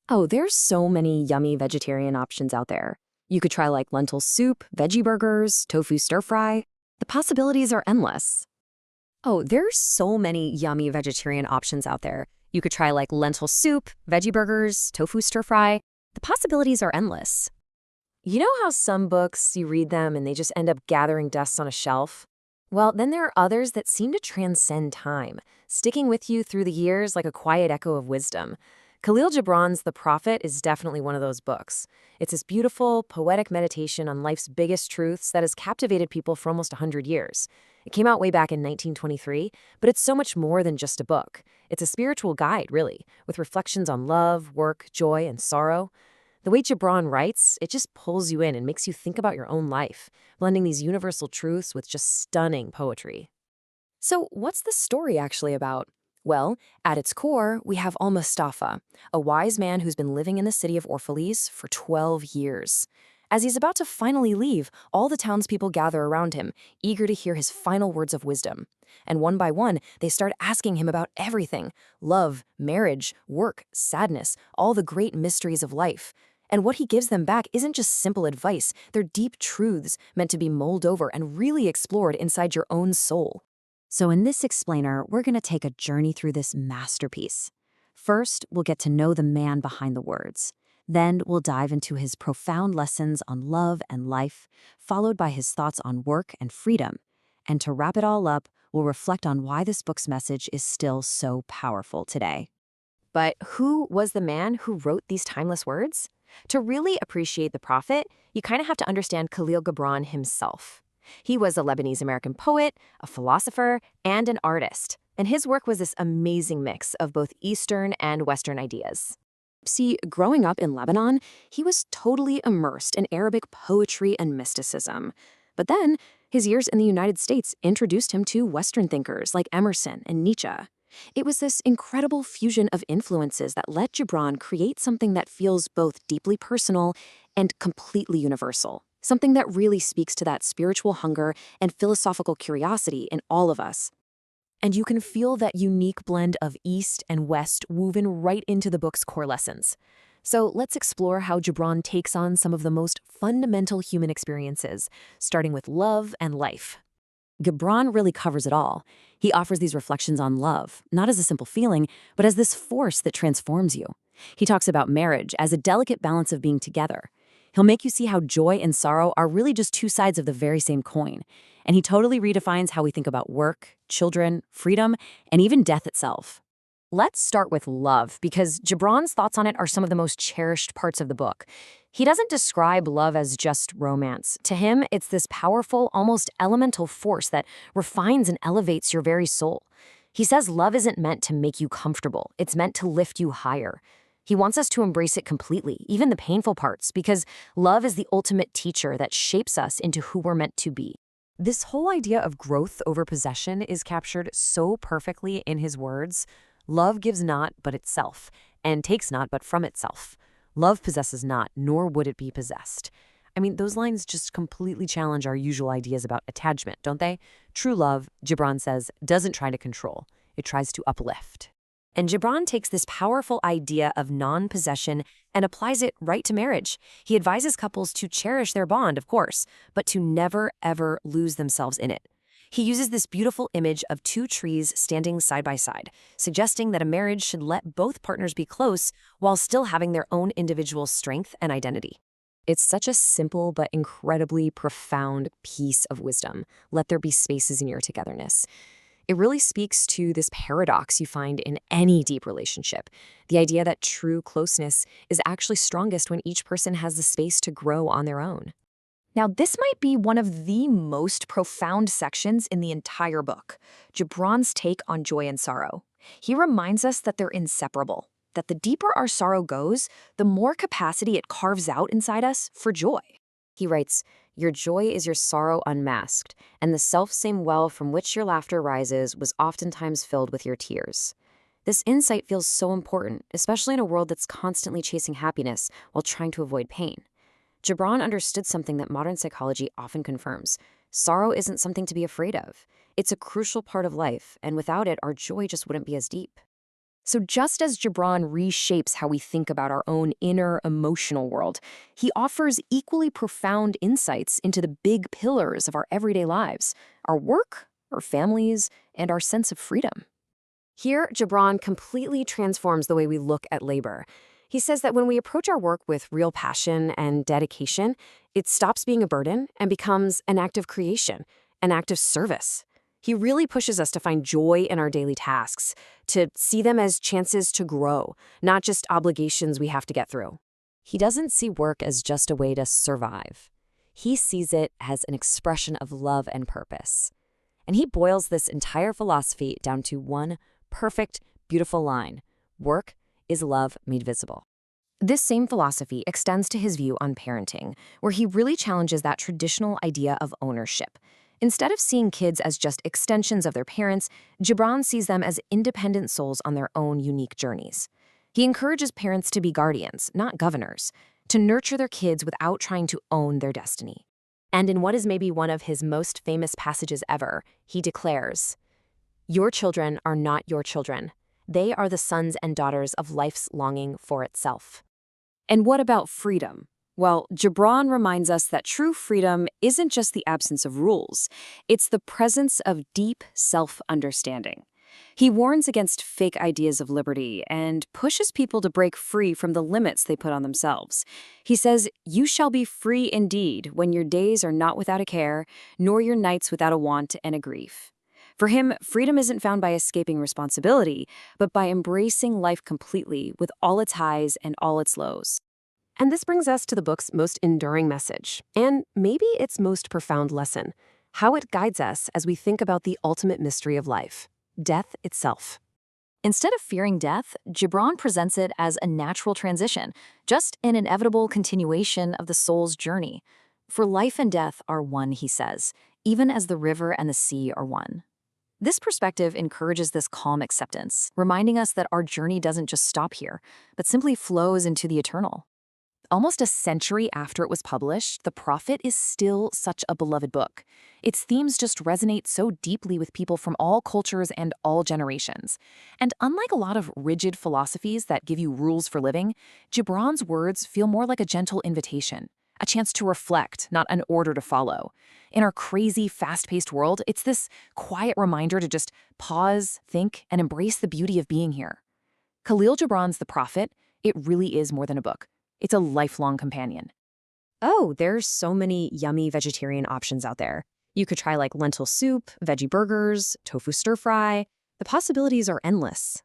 Oh, there's so many yummy vegetarian options out there. You could try like lentil soup, veggie burgers, tofu stir fry. The possibilities are endless. Oh, there's so many yummy vegetarian options out there. You could try like lentil soup, veggie burgers, tofu stir fry. The possibilities are endless. You know how some books, you read them and they just end up gathering dust on a shelf? Well, then there are others that seem to transcend time, sticking with you through the years like a quiet echo of wisdom. Kahlil Gibran's The Prophet is definitely one of those books. It's this beautiful, poetic meditation on life's biggest truths that has captivated people for almost 100 years. It came out way back in 1923, but it's so much more than just a book. It's a spiritual guide, really, with reflections on love, work, joy, and sorrow. The way Gibran writes, it just pulls you in and makes you think about your own life, blending these universal truths with just stunning poetry. So, what's the story actually about? Well, at its core, we have Almustafa, a wise man who's been living in the city of Orphalese for 12 years. As he's about to finally leave, all the townspeople gather around him, eager to hear his final words of wisdom. And one by one, they start asking him about everything: love, marriage, work, sadness, all the great mysteries of life. And what he gives them back isn't just simple advice, they're deep truths meant to be mulled over and really explored inside your own soul. So in this explainer, we're going to take a journey through this masterpiece. First, we'll get to know the man behind the words. Then we'll dive into his profound lessons on love and life, followed by his thoughts on work and freedom. And to wrap it all up, we'll reflect on why this book's message is still so powerful today. But who was the man who wrote these timeless words? To really appreciate the prophet, you kind of have to understand Kahlil Gibran himself. He was a Lebanese-American poet, a philosopher, and an artist, and his work was this amazing mix of both Eastern and Western ideas. See, growing up in Lebanon, he was totally immersed in Arabic poetry and mysticism. But then, his years in the United States introduced him to Western thinkers like Emerson and Nietzsche. It was this incredible fusion of influences that let Gibran create something that feels both deeply personal and completely universal. Something that really speaks to that spiritual hunger and philosophical curiosity in all of us. And you can feel that unique blend of East and West woven right into the book's core lessons. So let's explore how Gibran takes on some of the most fundamental human experiences, starting with love and life. Gibran really covers it all. He offers these reflections on love, not as a simple feeling, but as this force that transforms you. He talks about marriage as a delicate balance of being together. He'll make you see how joy and sorrow are really just two sides of the very same coin. And he totally redefines how we think about work, children, freedom, and even death itself. Let's start with love, because Gibran's thoughts on it are some of the most cherished parts of the book. He doesn't describe love as just romance. To him, it's this powerful, almost elemental force that refines and elevates your very soul. He says love isn't meant to make you comfortable. It's meant to lift you higher. He wants us to embrace it completely, even the painful parts, because love is the ultimate teacher that shapes us into who we're meant to be. This whole idea of growth over possession is captured so perfectly in his words. Love gives not but itself, and takes not but from itself. Love possesses not, nor would it be possessed. I mean, those lines just completely challenge our usual ideas about attachment, don't they? True love, Gibran says, doesn't try to control. It tries to uplift. And Gibran takes this powerful idea of non-possession and applies it right to marriage. He advises couples to cherish their bond, of course, but to never, ever lose themselves in it. He uses this beautiful image of two trees standing side by side, suggesting that a marriage should let both partners be close while still having their own individual strength and identity. It's such a simple but incredibly profound piece of wisdom. Let there be spaces in your togetherness. It really speaks to this paradox you find in any deep relationship, the idea that true closeness is actually strongest when each person has the space to grow on their own. Now, this might be one of the most profound sections in the entire book, Gibran's take on joy and sorrow. He reminds us that they're inseparable, that the deeper our sorrow goes, the more capacity it carves out inside us for joy. He writes, "Your joy is your sorrow unmasked, and the self-same well from which your laughter rises was oftentimes filled with your tears." This insight feels so important, especially in a world that's constantly chasing happiness while trying to avoid pain. Gibran understood something that modern psychology often confirms. Sorrow isn't something to be afraid of. It's a crucial part of life, and without it, our joy just wouldn't be as deep. So just as Gibran reshapes how we think about our own inner emotional world, he offers equally profound insights into the big pillars of our everyday lives, our work, our families, and our sense of freedom. Here, Gibran completely transforms the way we look at labor. He says that when we approach our work with real passion and dedication, it stops being a burden and becomes an act of creation, an act of service. He really pushes us to find joy in our daily tasks, to see them as chances to grow, not just obligations we have to get through. He doesn't see work as just a way to survive. He sees it as an expression of love and purpose. And he boils this entire philosophy down to one perfect, beautiful line: work is love made visible. This same philosophy extends to his view on parenting, where he really challenges that traditional idea of ownership. Instead of seeing kids as just extensions of their parents, Gibran sees them as independent souls on their own unique journeys. He encourages parents to be guardians, not governors, to nurture their kids without trying to own their destiny. And in what is maybe one of his most famous passages ever, he declares, "Your children are not your children. They are the sons and daughters of life's longing for itself." And what about freedom? Well, Gibran reminds us that true freedom isn't just the absence of rules. It's the presence of deep self-understanding. He warns against fake ideas of liberty and pushes people to break free from the limits they put on themselves. He says, "You shall be free indeed when your days are not without a care, nor your nights without a want and a grief." For him, freedom isn't found by escaping responsibility, but by embracing life completely with all its highs and all its lows. And this brings us to the book's most enduring message, and maybe its most profound lesson: how it guides us as we think about the ultimate mystery of life, death itself. Instead of fearing death, Gibran presents it as a natural transition, just an inevitable continuation of the soul's journey. For life and death are one, he says, even as the river and the sea are one. This perspective encourages this calm acceptance, reminding us that our journey doesn't just stop here, but simply flows into the eternal. Almost a century after it was published, The Prophet is still such a beloved book. Its themes just resonate so deeply with people from all cultures and all generations. And unlike a lot of rigid philosophies that give you rules for living, Gibran's words feel more like a gentle invitation, a chance to reflect, not an order to follow. In our crazy, fast-paced world, it's this quiet reminder to just pause, think, and embrace the beauty of being here. Kahlil Gibran's The Prophet, it really is more than a book. It's a lifelong companion. Oh, there's so many yummy vegetarian options out there. You could try like lentil soup, veggie burgers, tofu stir fry. The possibilities are endless.